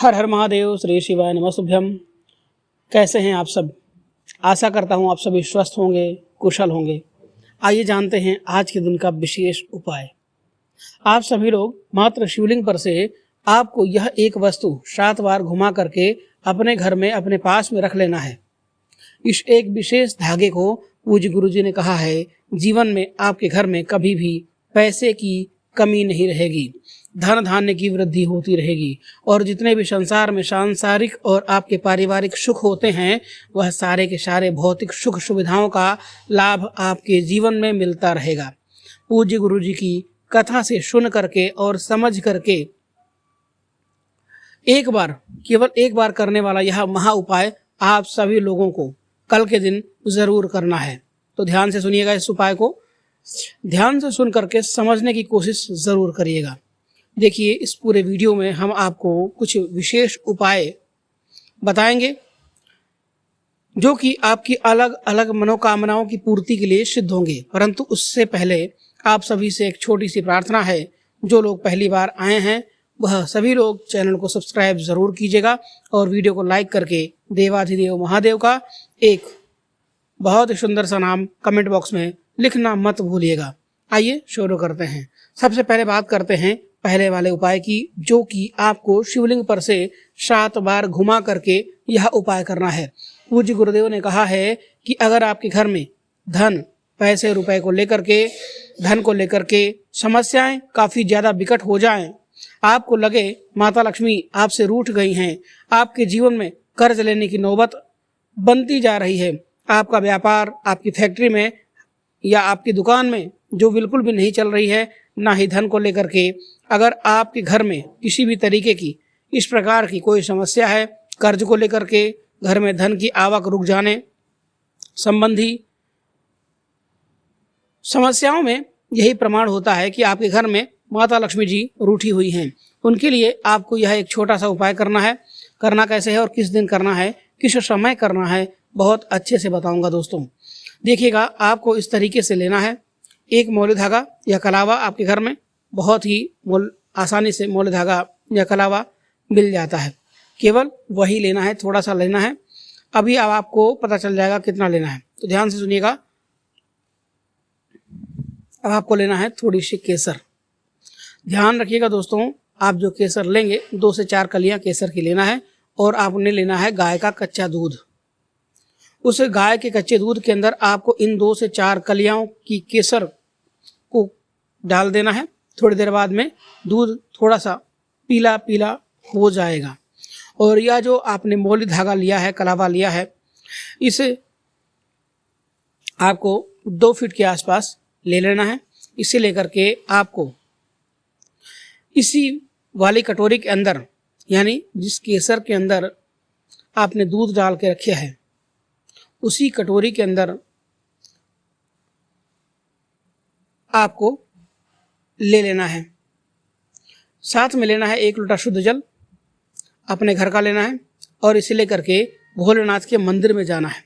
हर हर महादेव, श्री शिवाय नमस्तुभ्यम। कैसे हैं आप सब? आशा करता हूं आप सभी स्वस्थ होंगे, कुशल होंगे। आइए जानते हैं आज के दिन का विशेष उपाय। आप सभी लोग मात्र शिवलिंग पर से आपको यह एक वस्तु 7 बार घुमा करके अपने घर में अपने पास में रख लेना है। इस एक विशेष धागे को पूज्य गुरुजी ने कहा है, जीवन में आपके घर में कभी भी पैसे की कमी नहीं रहेगी, धन धान्य की वृद्धि होती रहेगी और जितने भी संसार में सांसारिक और आपके पारिवारिक सुख होते हैं वह सारे के सारे भौतिक सुख सुविधाओं का लाभ आपके जीवन में मिलता रहेगा। पूज्य गुरुजी की कथा से सुन करके और समझ करके केवल एक बार करने वाला यह महा उपाय आप सभी लोगों को कल के दिन जरूर करना है। तो ध्यान से सुनिएगा, इस उपाय को ध्यान से सुन करके समझने की कोशिश जरूर करिएगा। देखिए, इस पूरे वीडियो में हम आपको कुछ विशेष उपाय बताएंगे जो कि आपकी अलग अलग मनोकामनाओं की पूर्ति के लिए सिद्ध होंगे। परंतु उससे पहले आप सभी से एक छोटी सी प्रार्थना है, जो लोग पहली बार आए हैं वह सभी लोग चैनल को सब्सक्राइब जरूर कीजिएगा और वीडियो को लाइक करके देवाधिदेव महादेव का एक बहुत ही सुंदर सा नाम कमेंट बॉक्स में लिखना मत भूलिएगा। आइए शुरू करते हैं। सबसे पहले बात करते हैं पहले वाले उपाय की, जो कि आपको शिवलिंग पर से 7 बार घुमा करके यह उपाय करना है। पूज्य गुरुदेव ने कहा है कि अगर आपके घर में धन पैसे रुपए को लेकर के धन को लेकर के समस्याएं काफ़ी ज़्यादा विकट हो जाएं, आपको लगे माता लक्ष्मी आपसे रूठ गई हैं, आपके जीवन में कर्ज लेने की नौबत बनती जा रही है, आपका व्यापार आपकी फैक्ट्री में या आपकी दुकान में जो बिल्कुल भी नहीं चल रही है, ना ही धन को लेकर के, अगर आपके घर में किसी भी तरीके की इस प्रकार की कोई समस्या है, कर्ज को लेकर के, घर में धन की आवक रुक जाने संबंधी समस्याओं में यही प्रमाण होता है कि आपके घर में माता लक्ष्मी जी रूठी हुई हैं। उनके लिए आपको यह एक छोटा सा उपाय करना है। करना कैसे है और किस दिन करना है, किस समय करना है, बहुत अच्छे से बताऊंगा दोस्तों। देखिएगा, आपको इस तरीके से लेना है। एक मौली धागा या कलावा आपके घर में बहुत ही आसानी से मौली धागा या कलावा मिल जाता है, केवल वही लेना है, थोड़ा सा लेना है। अभी अब आपको पता चल जाएगा कितना लेना है, तो ध्यान से सुनिएगा। अब आपको लेना है थोड़ी सी केसर। ध्यान रखिएगा दोस्तों, आप जो केसर लेंगे 2 से 4 कलियां केसर की लेना है और आपने लेना है गाय का कच्चा दूध। उस गाय के कच्चे दूध के अंदर आपको इन 2 से 4 कलियों की केसर को डाल देना है। थोड़ी देर बाद में दूध थोड़ा सा पीला पीला हो जाएगा और यह जो आपने मौली धागा लिया है, कलावा लिया है, इसे आपको 2 फीट के आसपास ले लेना है। इसे लेकर के आपको इसी वाली कटोरी के अंदर, यानी जिस केसर के अंदर आपने दूध डाल के रखे है, उसी कटोरी के अंदर आपको ले लेना है। साथ में लेना है 1 लोटा शुद्ध जल, अपने घर का लेना है और इसे लेकर के भोलेनाथ के मंदिर में जाना है।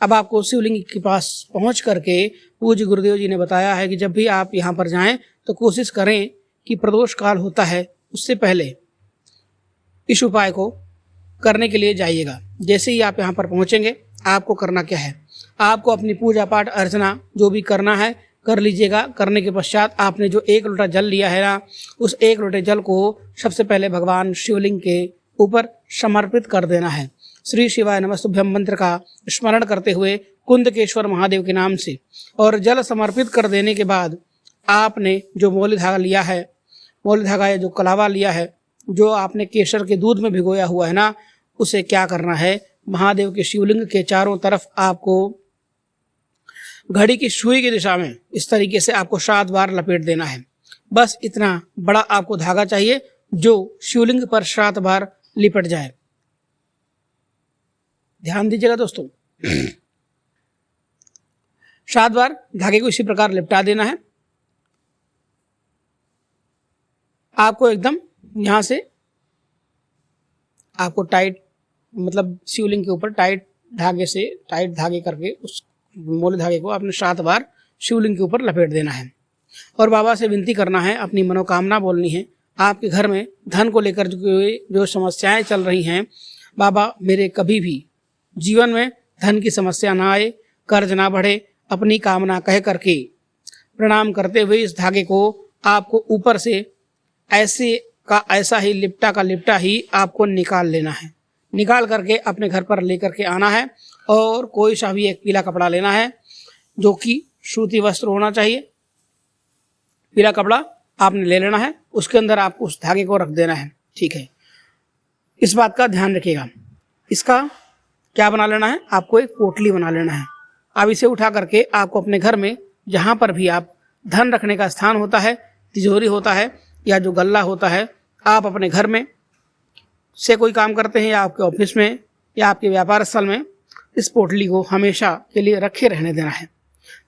अब आपको शिवलिंग के पास पहुंच करके पूज्य गुरुदेव जी ने बताया है कि जब भी आप यहाँ पर जाएं तो कोशिश करें कि प्रदोष काल होता है उससे पहले इस उपाय को करने के लिए जाइएगा। जैसे ही आप यहाँ पर पहुँचेंगे, आपको करना क्या है, आपको अपनी पूजा पाठ अर्चना जो भी करना है कर लीजिएगा। करने के पश्चात आपने जो 1 लोटा जल लिया है ना, उस 1 लोटे जल को सबसे पहले भगवान शिवलिंग के ऊपर समर्पित कर देना है। श्री शिवाय नमस्तुभ्यम मंत्र का स्मरण करते हुए कुंदकेश्वर महादेव के नाम से, और जल समर्पित कर देने के बाद आपने जो मौली धागा लिया है, मौली धागा या जो कलावा लिया है, जो आपने केसर के दूध में भिगोया हुआ है ना, उसे क्या करना है, महादेव के शिवलिंग के चारों तरफ आपको घड़ी की सुई की दिशा में इस तरीके से आपको 7 बार लपेट देना है। बस इतना बड़ा आपको धागा चाहिए जो शिवलिंग पर 7 बार लिपट जाए। ध्यान दीजिएगा दोस्तों, 7 बार धागे को इसी प्रकार लिपटा देना है। आपको एकदम यहाँ से आपको टाइट, मतलब शिवलिंग के ऊपर टाइट धागे करके उस मौली धागे को आपने 7 बार शिवलिंग के ऊपर लपेट देना है और बाबा से विनती करना है, अपनी मनोकामना बोलनी है। आपके घर में धन को लेकर जो समस्याएं चल रही हैं, बाबा मेरे कभी भी जीवन में धन की समस्या ना आए, कर्ज ना बढ़े, अपनी कामना कह करके प्रणाम करते हुए इस धागे को आपको ऊपर से ऐसे का ऐसा ही लिपटा का लिपटा ही आपको निकाल लेना है। निकाल करके अपने घर पर लेकर के आना है और कोई सा भी एक पीला कपड़ा लेना है जो कि सूती वस्त्र होना चाहिए। पीला कपड़ा आपने ले लेना है, उसके अंदर आपको उस धागे को रख देना है। ठीक है, इस बात का ध्यान रखिएगा। इसका क्या बना लेना है, आपको एक पोटली बना लेना है। अब इसे उठा करके आपको अपने घर में जहाँ पर भी आप धन रखने का स्थान होता है, तिजोरी होता है या जो गल्ला होता है, आप अपने घर में से कोई काम करते हैं या आपके ऑफिस में या आपके व्यापार स्थल में, इस पोटली को हमेशा के लिए रखे रहने देना है।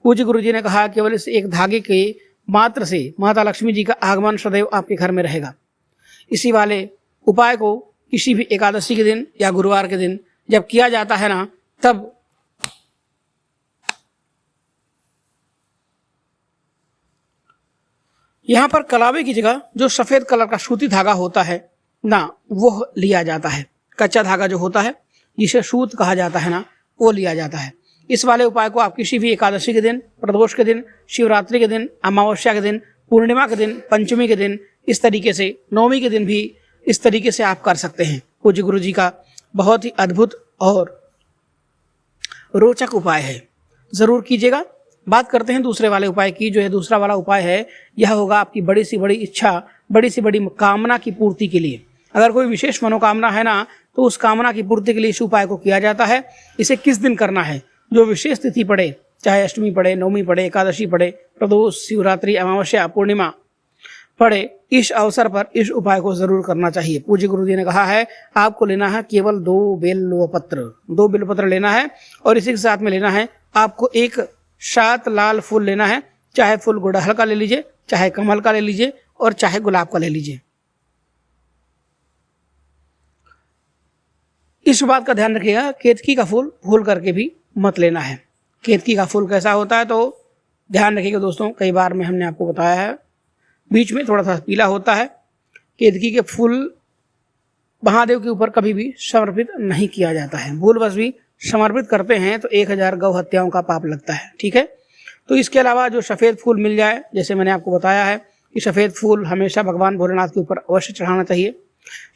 पूज्य गुरु जी ने कहा केवल इस एक धागे के मात्र से माता लक्ष्मी जी का आगमन सदैव आपके घर में रहेगा। इसी वाले उपाय को किसी भी एकादशी के दिन या गुरुवार के दिन जब किया जाता है ना, तब यहाँ पर कलावे की जगह जो सफेद कलर का सूती धागा होता है ना, वो लिया जाता है। कच्चा धागा जो होता है जिसे सूत कहा जाता है ना, वो लिया जाता है। इस वाले उपाय को आप किसी भी एकादशी के दिन, प्रदोष के दिन, शिवरात्रि के दिन, अमावस्या के दिन, पूर्णिमा के दिन, पंचमी के दिन, इस तरीके से नवमी के दिन भी इस तरीके से आप कर सकते हैं। पूज्य गुरु जी का बहुत ही अद्भुत और रोचक उपाय है, जरूर कीजिएगा। बात करते हैं दूसरे वाले उपाय की। जो है दूसरा वाला उपाय है, यह होगा आपकी बड़ी सी बड़ी इच्छा, बड़ी सी बड़ी कामना की पूर्ति के लिए। अगर कोई विशेष मनोकामना है ना, तो उस कामना की पूर्ति के लिए इस उपाय को किया जाता है। इसे किस दिन करना है, जो विशेष तिथि पड़े, चाहे अष्टमी पड़े, नवमी पड़े, एकादशी पड़े, प्रदोष, शिवरात्रि, अमावस्या, पूर्णिमा पड़े, इस अवसर पर इस उपाय को जरूर करना चाहिए। पूज्य गुरु जी ने कहा है आपको लेना है केवल 2 बेलपत्र लेना है और इसी के साथ में लेना है आपको एक 7 लाल फूल लेना है। चाहे फूल गुड़हल का ले लीजिए, चाहे कमल का ले लीजिए और चाहे गुलाब का ले लीजिए। इस बात का ध्यान रखिएगा, केतकी का फूल भूल करके भी मत लेना है। केतकी का फूल कैसा होता है तो ध्यान रखिएगा दोस्तों, कई बार में हमने आपको बताया है, बीच में थोड़ा सा पीला होता है। केतकी के फूल महादेव के ऊपर कभी भी समर्पित नहीं किया जाता है। भूलवश भी समर्पित करते हैं तो 1000 गौ हत्याओं का पाप लगता है। ठीक है, तो इसके अलावा जो सफ़ेद फूल मिल जाए, जैसे मैंने आपको बताया है कि सफ़ेद फूल हमेशा भगवान भोलेनाथ के ऊपर अवश्य चढ़ाना चाहिए।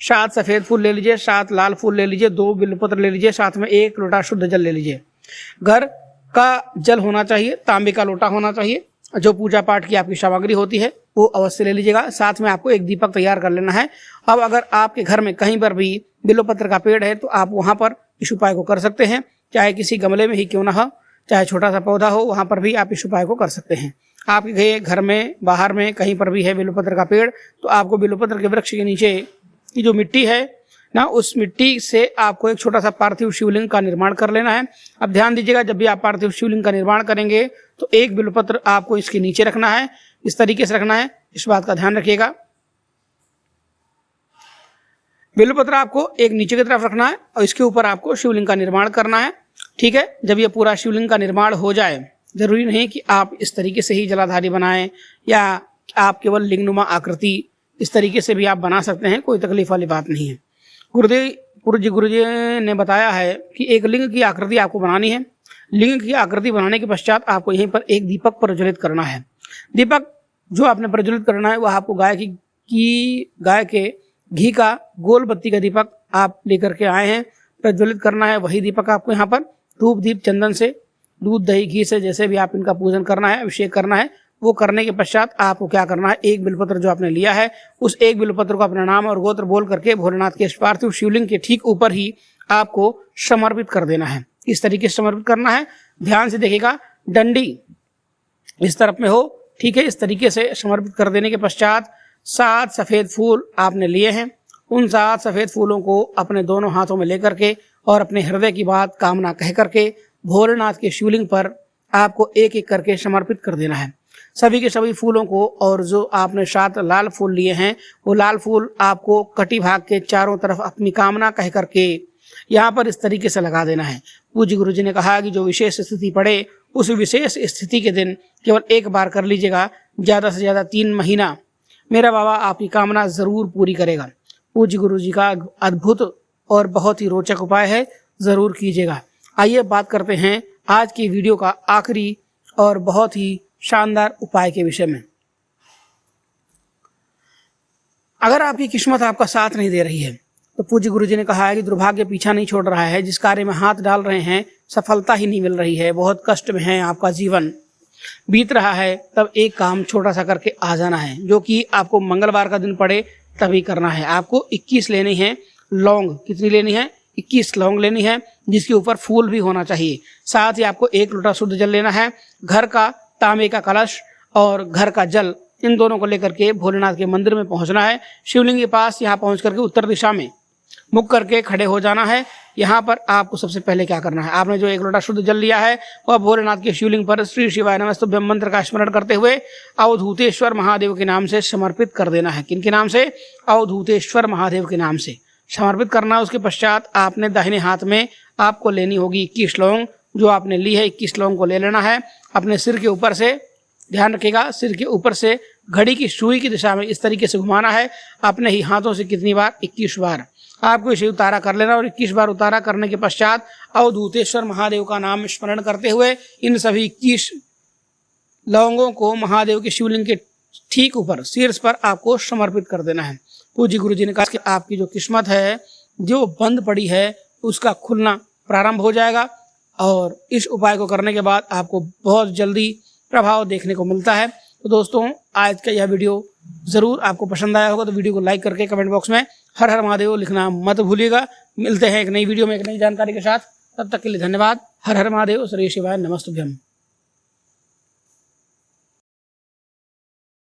7 सफ़ेद फूल ले लीजिए, 7 लाल फूल ले लीजिए, 2 बिल्वपत्र ले लीजिए, साथ में 1 लोटा शुद्ध जल ले लीजिए। घर का जल होना चाहिए, तांबे का लोटा होना चाहिए। जो पूजा पाठ की आपकी सामग्री होती है वो अवश्य ले लीजिएगा। साथ में आपको एक दीपक तैयार कर लेना है। अब अगर आपके घर में कहीं पर भी बिल्वपत्र का पेड़ है तो आप वहाँ पर इस उपाय को कर सकते हैं, चाहे किसी गमले में ही क्यों ना हो, चाहे छोटा सा पौधा हो, वहाँ पर भी आप इस उपाय को कर सकते हैं। आपके घर में, बाहर में कहीं पर भी है बिल्वपत्र का पेड़, तो आपको बिल्वपत्र के वृक्ष के नीचे की जो मिट्टी है ना, उस मिट्टी से आपको एक छोटा सा पार्थिव शिवलिंग का निर्माण कर लेना है। अब ध्यान दीजिएगा, जब भी आप पार्थिव शिवलिंग का निर्माण करेंगे तो एक बिल्वपत्र आपको इसके नीचे रखना है, इस तरीके से रखना है, इस बात का ध्यान रखिएगा। बिल्वपत्र आपको एक नीचे की तरफ रखना है और इसके ऊपर आपको शिवलिंग का निर्माण करना है। ठीक है, जब ये पूरा शिवलिंग का निर्माण हो जाए, जरूरी नहीं कि आप इस तरीके से ही जलाधारी बनाएं या आप केवल लिंगनुमा आकृति इस तरीके से भी आप बना सकते हैं, कोई तकलीफ वाली बात नहीं है। गुरुजी ने बताया है कि एक लिंग की आकृति आपको बनानी है। लिंग की आकृति बनाने के पश्चात आपको यहीं पर एक दीपक प्रज्वलित करना है। दीपक जो आपने प्रज्वलित करना है वह आपको गाय के घी का गोल बत्ती का दीपक आप लेकर के आए हैं, प्रज्वलित करना है। वही दीपक आपको यहाँ पर धूप दीप चंदन से, दूध दही घी से, जैसे भी आप इनका पूजन करना है, अभिषेक करना है, वो करने के पश्चात आपको क्या करना है, एक बिल्वपत्र जो आपने लिया है उस एक बिल्वपत्र को अपना नाम और गोत्र बोल करके भोलेनाथ के पार्थिव शिवलिंग के ठीक ऊपर ही आपको समर्पित कर देना है। इस तरीके से समर्पित करना है। ध्यान से देखिएगा, डंडी इस तरफ में हो। ठीक है, इस तरीके से समर्पित कर देने के पश्चात 7 सफ़ेद फूल आपने लिए हैं। उन 7 सफ़ेद फूलों को अपने दोनों हाथों में लेकर के और अपने हृदय की बात कामना कह करके भोलेनाथ के शिवलिंग पर आपको एक एक करके समर्पित कर देना है। सभी के सभी फूलों को, और जो आपने 7 लाल फूल लिए हैं वो लाल फूल आपको कटी भाग के चारों तरफ अपनी कामना कह करके यहाँ पर इस तरीके से लगा देना है। पूज्य गुरु जी ने कहा कि जो विशेष स्थिति पड़े उस विशेष स्थिति के दिन केवल एक बार कर लीजिएगा, ज़्यादा से ज़्यादा 3 महीना मेरा बाबा आपकी कामना ज़रूर पूरी करेगा। पूज्य गुरु जी का अद्भुत और बहुत ही रोचक उपाय है, ज़रूर कीजिएगा। आइए बात करते हैं आज की वीडियो का आखिरी और बहुत ही शानदार उपाय के विषय में। अगर आपकी किस्मत आपका साथ नहीं दे रही है तो पूज्य गुरु जी ने कहा है कि दुर्भाग्य पीछा नहीं छोड़ रहा है, जिस कार्य में हाथ डाल रहे हैं सफलता ही नहीं मिल रही है, बहुत कष्ट में है, आपका जीवन बीत रहा है, तब एक काम छोटा सा करके आ जाना है, जो कि आपको मंगलवार का दिन पड़े तभी करना है। आपको 21 लेनी है लौंग। कितनी लेनी है? 21 लौंग लेनी है, जिसके ऊपर फूल भी होना चाहिए। साथ ही आपको 1 लोटा शुद्ध जल लेना है। घर का तांबे का कलश और घर का जल, इन दोनों को लेकर के भोलेनाथ के मंदिर में पहुंचना है। शिवलिंग के पास यहाँ पहुंच करके उत्तर दिशा में मुख करके खड़े हो जाना है। यहाँ पर आपको सबसे पहले क्या करना है, आपने जो 1 लोटा शुद्ध जल लिया है वह भोलेनाथ के शिवलिंग पर श्री शिवाय नमस्तुभ्यं मंत्र का स्मरण करते हुए अवधूतेश्वर महादेव के नाम से समर्पित कर देना है। किन के नाम से? अवधूतेश्वर महादेव के नाम से समर्पित करना। उसके पश्चात आपने दाहिने हाथ में आपको लेनी होगी 21 लौंग। जो आपने ली है 21 लौंग को ले लेना है। अपने सिर के ऊपर से, ध्यान रखिएगा, सिर के ऊपर से घड़ी की सुई की दिशा में इस तरीके से घुमाना है। अपने ही हाथों से कितनी बार? 21 बार आपको इसे उतारा कर लेना। और 21 बार उतारा करने के पश्चात अवधूतेश्वर महादेव का नाम स्मरण करते हुए इन सभी 21 लौंगों को महादेव के शिवलिंग के ठीक ऊपर शीर्ष पर आपको समर्पित कर देना है। पूज्य गुरु जी ने कहा कि आपकी जो किस्मत है, जो बंद पड़ी है, उसका खुलना प्रारंभ हो जाएगा और इस उपाय को करने के बाद आपको बहुत जल्दी प्रभाव देखने को मिलता है। तो दोस्तों, आज का यह वीडियो ज़रूर आपको पसंद आया होगा, तो वीडियो को लाइक करके कमेंट बॉक्स में हर हर महादेव लिखना मत भूलिएगा। मिलते हैं एक नई वीडियो में एक नई जानकारी के साथ, तब तक के लिए धन्यवाद। हर हर महादेव, श्री शिवाय नमस्तुभ्यम।